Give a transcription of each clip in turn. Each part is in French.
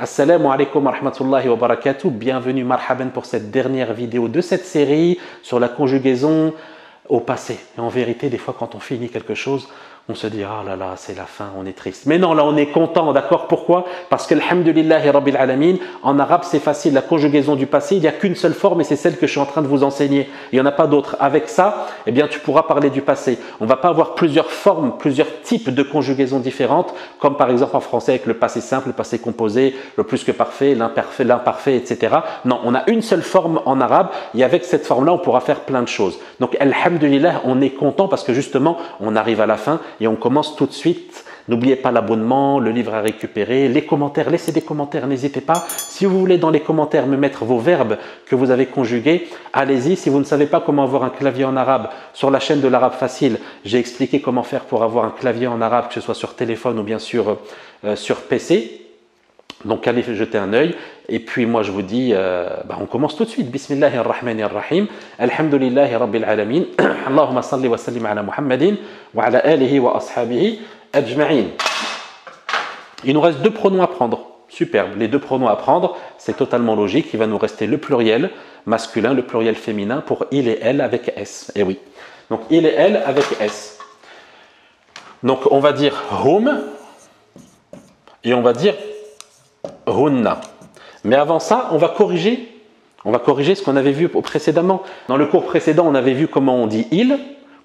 Assalamu alaikum wa rahmatullahi wa barakatuh. Bienvenue, marhaban, pour cette dernière vidéo de cette série sur la conjugaison au passé. Et en vérité, des fois, quand on finit quelque chose, on se dit « Ah là là, c'est la fin, on est triste ». Mais non, là, on est content, d'accord? Pourquoi? Parce que alhamdulillahi rabbil alamin, en arabe, c'est facile. La conjugaison du passé, il n'y a qu'une seule forme et c'est celle que je suis en train de vous enseigner. Il n'y en a pas d'autre. Avec ça, eh bien, tu pourras parler du passé. On ne va pas avoir plusieurs formes, plusieurs types de conjugaisons différentes, comme par exemple en français avec le passé simple, le passé composé, le plus que parfait, l'imparfait, etc. Non, on a une seule forme en arabe et avec cette forme-là, on pourra faire plein de choses. Donc, alhamdulillah, on est content parce que justement, on arrive à la fin et on commence tout de suite. N'oubliez pas l'abonnement, le livre à récupérer, les commentaires, laissez des commentaires, n'hésitez pas. Si vous voulez dans les commentaires me mettre vos verbes que vous avez conjugués, allez-y. Si vous ne savez pas comment avoir un clavier en arabe, sur la chaîne de l'arabe facile, j'ai expliqué comment faire pour avoir un clavier en arabe, que ce soit sur téléphone ou bien sûr sur PC. Donc allez jeter un œil et puis moi je vous dis on commence tout de suite. Bismillahirrahmanirrahim. Alhamdulillahi rabbil alamin. Allahumma salli wa sallim ala Muhammadin wa ala alihi wa ashabihi ajma'in. Il nous reste deux pronoms à prendre. Superbe. Les deux pronoms à prendre, c'est totalement logique. Il va nous rester le pluriel masculin, le pluriel féminin pour il et elle avec S. Eh oui. Donc il et elle avec S. Donc on va dire hum et on va dire hunna. Mais avant ça, on va corriger ce qu'on avait vu précédemment. Dans le cours précédent, on avait vu comment on dit il,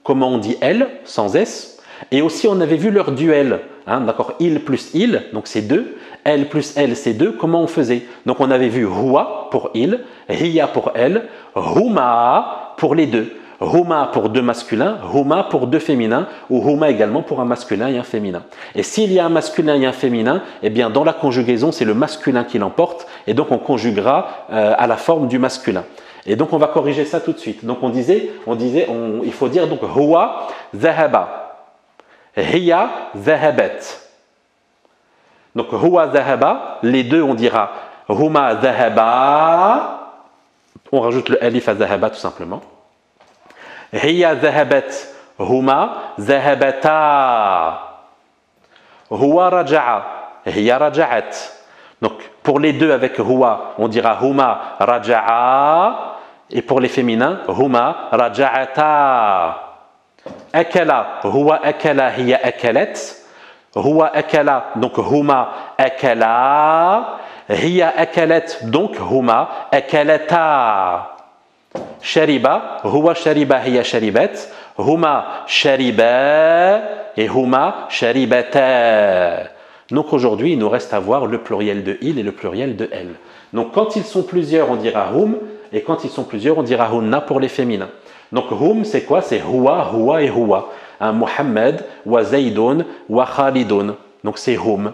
comment on dit elle, sans S. Et aussi, on avait vu leur duel. D'accord, il plus il, donc c'est deux. Elle plus elle, c'est deux. Comment on faisait? Donc on avait vu huwa pour il, hiya pour elle, huma pour les deux. Huma pour deux masculins, huma pour deux féminins, ou huma également pour un masculin et un féminin. Et s'il y a un masculin et un féminin, eh bien dans la conjugaison, c'est le masculin qui l'emporte, et donc on conjuguera à la forme du masculin. Et donc on va corriger ça tout de suite. Donc il faut dire donc huwa dhahaba, hiya dhahabat. Donc huwa dhahaba, les deux on dira huma dhahaba, on rajoute le alif à dhahaba tout simplement. Hiya dhahabat, huma dhahabata. Huwa raja'a, hiya raja'at. Donc pour les deux avec huwa, on dira huma raja'a. Et pour les féminins, huma raja'ata. Akala, huwa akala, hiya akalat. Huwa akala, donc huma akala. Hiya akalat, donc huma akalata. Shariba, huwa shariba, hiya sharibat, huma shariba et huma sharibata. Donc aujourd'hui, il nous reste à voir le pluriel de il et le pluriel de elle. Donc quand ils sont plusieurs, on dira hum, et quand ils sont plusieurs, on dira hunna pour les féminins. Donc hum, c'est quoi? C'est huwa, huwa et huwa. Muhammad, wa Zaydun, wa Khalidun. Donc c'est hum.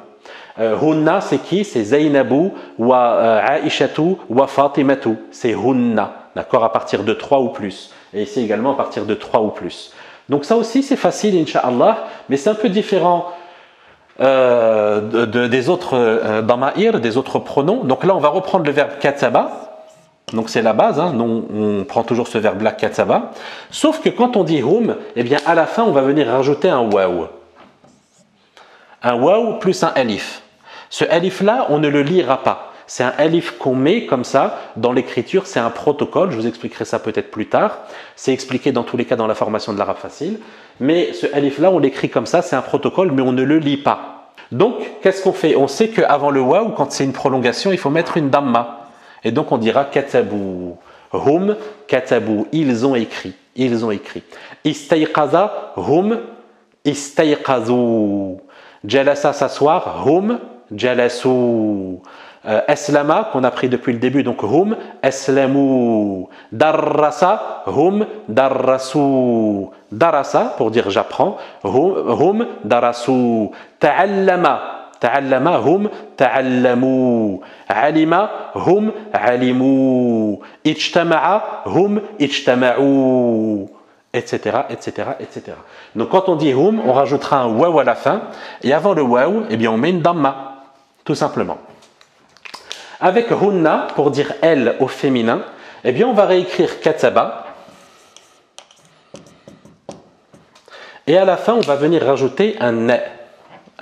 Hunna, c'est qui? C'est Zaynabou, wa Aishatu, wa Fatimatu. C'est hunna. D'accord, à partir de 3 ou plus. Et ici également à partir de 3 ou plus. Donc ça aussi c'est facile, Inch'Allah, mais c'est un peu différent des autres dama'ir, des autres pronoms. Donc là on va reprendre le verbe kataba. Donc c'est la base, on prend toujours ce verbe-là kataba. Sauf que quand on dit hum, eh bien à la fin on va venir rajouter un waw. Un waw plus un alif. Ce alif-là, on ne le lira pas. C'est un alif qu'on met comme ça dans l'écriture, c'est un protocole, je vous expliquerai ça peut-être plus tard. C'est expliqué dans tous les cas dans la formation de l'arabe facile. Mais ce alif-là, on l'écrit comme ça, c'est un protocole, mais on ne le lit pas. Donc, qu'est-ce qu'on fait? On sait qu'avant le waw, quand c'est une prolongation, il faut mettre une damma. Et donc, on dira katabu. Hum, katabu, ils ont écrit. Ils ont écrit. Istayqaza, hum, istayqazu. Jalasa, s'asseoir, hum, jalasu. Aslama, qu'on a pris depuis le début, donc hum, aslamu. Darrasa, hum, darrasu. Darasa, pour dire j'apprends, hum, darasu. Ta'allama, ta'allama, hum, ta'allamu. Alima, hum, alimu. Ijtama'a, hum, ijtama'u. Etc., etc., etc. Donc quand on dit hum, on rajoutera un waw à la fin, et avant le waw, eh bien on met une damma, tout simplement. Avec hunna, pour dire elle au féminin, eh bien on va réécrire kataba. Et à la fin, on va venir rajouter un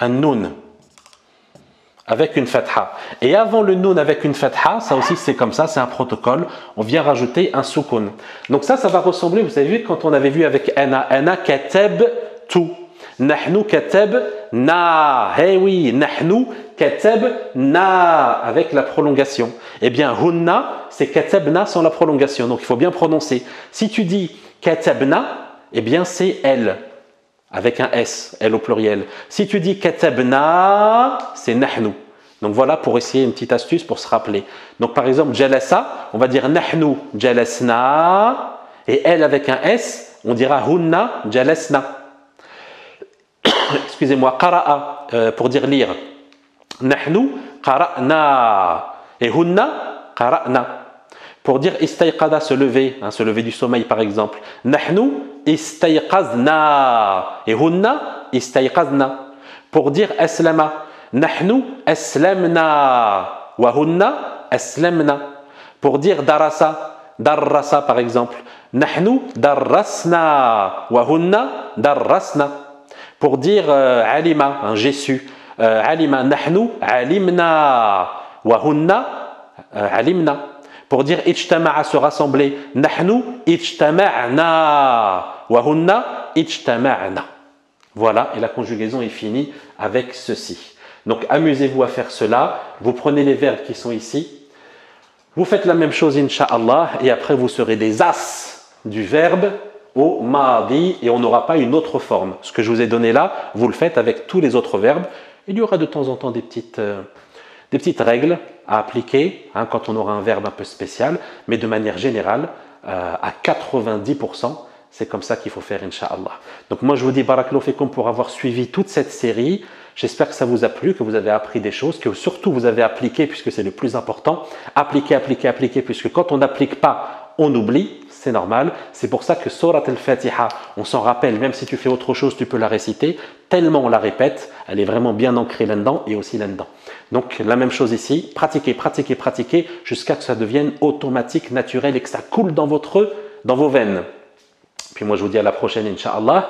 nun. avec une fatha. Et avant le noun avec une fatha, ça aussi c'est comme ça, c'est un protocole, on vient rajouter un soukoun. Donc ça va ressembler, vous avez vu quand on avait vu avec ana katab tu. Nahnu katab na. Eh oui, nahnu katab na avec la prolongation. Eh bien, hunna, c'est katabna sans la prolongation. Donc il faut bien prononcer. Si tu dis katabna, eh bien c'est elle avec un S, elle au pluriel. Si tu dis katabna, c'est nahnu. Donc voilà pour essayer une petite astuce pour se rappeler. Donc par exemple, jalasa, on va dire nahnu jalasna et elle avec un S, on dira hunna jalasna. Excusez-moi, qara'a pour dire lire. Nahnu qara'na et hunna qara'na. Pour dire istayqada, se lever, se lever du sommeil par exemple. Nahnu istayqazna et hunna istayqazna. Pour dire aslama, nahnu aslamna wa hunna aslamna. Pour dire darasa, darrasa par exemple. Nahnu darrasna wa hunna darrasna. Pour dire alima, j'ai su. Alima, nahnu alimna wa hunna alimna. Pour dire ijtama'a, se rassembler, nahnu ijtama'na wa hunna ijtama'na. Voilà, et la conjugaison est finie avec ceci. Donc amusez-vous à faire cela, vous prenez les verbes qui sont ici, vous faites la même chose incha'Allah, et après vous serez des as du verbe au ma'adi, et on n'aura pas une autre forme. Ce que je vous ai donné là, vous le faites avec tous les autres verbes. Il y aura de temps en temps des petites règles à appliquer quand on aura un verbe un peu spécial, mais de manière générale, à 90%, c'est comme ça qu'il faut faire, incha'Allah. Donc moi je vous dis barakallahu fikum pour avoir suivi toute cette série. J'espère que ça vous a plu, que vous avez appris des choses, que surtout vous avez appliqué, puisque c'est le plus important. Appliquer, puisque quand on n'applique pas, on oublie. C'est normal, c'est pour ça que Surat al-Fatiha, on s'en rappelle, même si tu fais autre chose, tu peux la réciter, tellement on la répète, elle est vraiment bien ancrée là-dedans et aussi là-dedans. Donc la même chose ici, pratiquez, jusqu'à ce que ça devienne automatique, naturel et que ça coule dans vos veines. Puis moi je vous dis à la prochaine, Inch'Allah.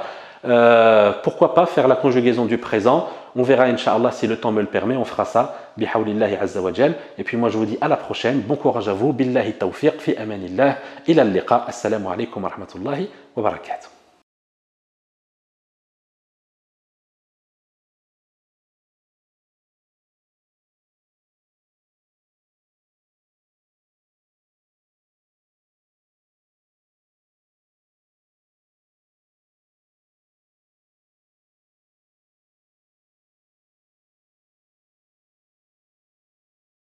Pourquoi pas faire la conjugaison du présent? On verra Inch'Allah si le temps me le permet, on fera ça bihawlillahi azza wa jal. Et puis moi je vous dis à la prochaine, bon courage à vous, billahi tawfiq fi amanillah, ila al-liqa, assalamu alaikum wa rahmatullahi wa barakatuh.